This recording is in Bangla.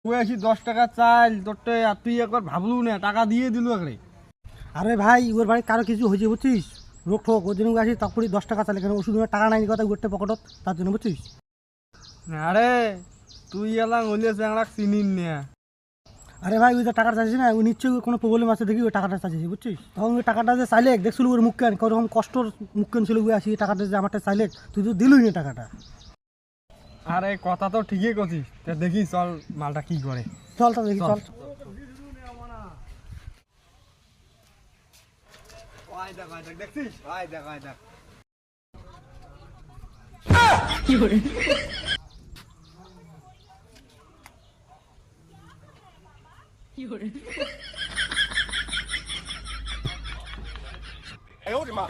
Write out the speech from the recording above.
ওই আসি 10 টাকা চাল তোরটা তুই একবার ভাবলু না টাকা দিয়ে দিলু একরে। আরে ভাই ওর বাড়ি কারো কিছু হয়েছে বুঝছিস, রোগ ঠোক ওর জন্য আসি তখনই 10 টাকা চালে কেন ওষুধ টাকা নাই কথা গোটে পকেটত তার জন্য বুঝছিস। আরে তুই এলাম হইলে চ্যাংড়া চিনিন না। আরে ভাই ওই যে টাকাটা চাইছিস না ওই নিশ্চয়ই কোনো প্রবলেম আছে দেখি ওই টাকাটা চাইছিস বুঝছিস। তখন ওই টাকাটা যে চাইলে দেখছিল ওর মুখ কেন করকম কষ্টর মুখ কেন ছিল ওই আসি টাকাটা যে আমারটা চাইলে তুই তো দিলুই না টাকাটা। আরে কথা তো ঠিকই করছিস, তা দেখি চল মালটা কি করে। চল তো দেখি চল। দেখছিস দেখ哎呦我的妈！